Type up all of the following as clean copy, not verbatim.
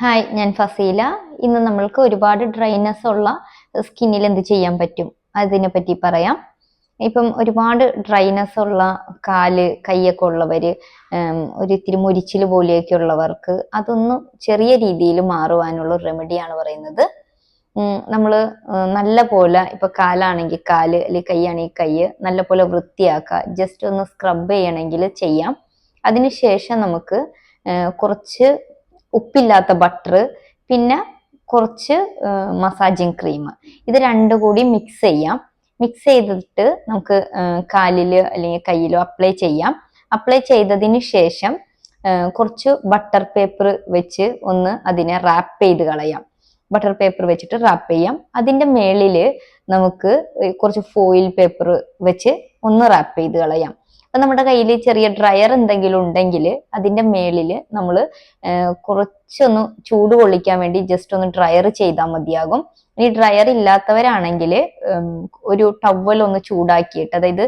Hi, ഞാൻ ഫസീല. ഇന്ന് നമ്മൾക്ക് ഒരുപാട് ഡ്രൈനെസ് ഉള്ള സ്കിന്നിൽ എന്ത് ചെയ്യാൻ പറ്റും അതിനെ പറ്റി പറയാം. ഇപ്പം ഒരുപാട് ഡ്രൈനെസ് ഉള്ള കാല് കൈയൊക്കെ ഉള്ളവര്, ഒരു ഇത്തിരി മുരിച്ചിൽ പോലെയൊക്കെ ഉള്ളവർക്ക് അതൊന്ന് ചെറിയ രീതിയിൽ മാറുവാനുള്ള റെമഡിയാണ് പറയുന്നത്. നമ്മൾ നല്ല പോലെ ഇപ്പൊ കാലാണെങ്കിൽ കാല് അല്ലെങ്കിൽ കൈയാണെങ്കിൽ കൈ നല്ല പോലെ വൃത്തിയാക്കുക. ജസ്റ്റ് ഒന്ന് സ്ക്രബ് ചെയ്യണമെങ്കിൽ ചെയ്യാം. അതിനുശേഷം നമുക്ക് കുറച്ച് ഉപ്പില്ലാത്ത ബട്ടർ, പിന്നെ കുറച്ച് മസാജിങ് ക്രീം, ഇത് രണ്ടും കൂടി മിക്സ് ചെയ്യാം. മിക്സ് ചെയ്തിട്ട് നമുക്ക് കാലില് അല്ലെങ്കിൽ കയ്യിലോ അപ്ലൈ ചെയ്യാം. അപ്ലൈ ചെയ്തതിന് ശേഷം കുറച്ച് ബട്ടർ പേപ്പർ വെച്ച് ഒന്ന് അതിനെ റാപ്പ് ചെയ്ത് കളയാം. ബട്ടർ പേപ്പർ വെച്ചിട്ട് റാപ്പ് ചെയ്യാം. അതിന്റെ മേളില് നമുക്ക് കുറച്ച് ഫോയിൽ പേപ്പർ വെച്ച് ഒന്ന് റാപ്പ് ചെയ്ത് കളയാം. അപ്പൊ നമ്മുടെ കയ്യിൽ ചെറിയ ഡ്രയർ എന്തെങ്കിലും ഉണ്ടെങ്കിൽ അതിന്റെ മേളില് നമ്മൾ കുറച്ചൊന്ന് ചൂട് കൊള്ളിക്കാൻ വേണ്ടി ജസ്റ്റ് ഒന്ന് ഡ്രയർ ചെയ്താൽ മതിയാകും. ഈ ഡ്രയർ ഇല്ലാത്തവരാണെങ്കിൽ ഒരു ടവൽ ഒന്ന് ചൂടാക്കിയിട്ട്, അതായത്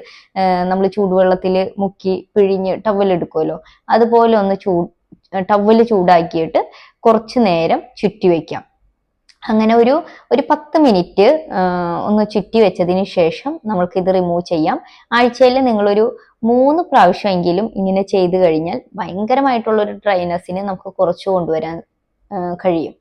നമ്മൾ ചൂടുവെള്ളത്തിൽ മുക്കി പിഴിഞ്ഞ് ടവൽ എടുക്കുമല്ലോ, അതുപോലെ ഒന്ന് ടവല് ചൂടാക്കിയിട്ട് കുറച്ചു നേരം ചുറ്റി വെക്കാം. അങ്ങനെ ഒരു 10 മിനിറ്റ് ഒന്ന് ചുറ്റി വെച്ചതിന് ശേഷം നമ്മൾക്ക് ഇത് റിമൂവ് ചെയ്യാം. ആഴ്ചയിൽ നിങ്ങളൊരു 3 പ്രാവശ്യമെങ്കിലും ഇങ്ങനെ ചെയ്തു കഴിഞ്ഞാൽ ഭയങ്കരമായിട്ടുള്ള ഒരു ഡ്രൈനെസ്സിന് നമുക്ക് കുറച്ചു കൊണ്ടുവരാൻ കഴിയും.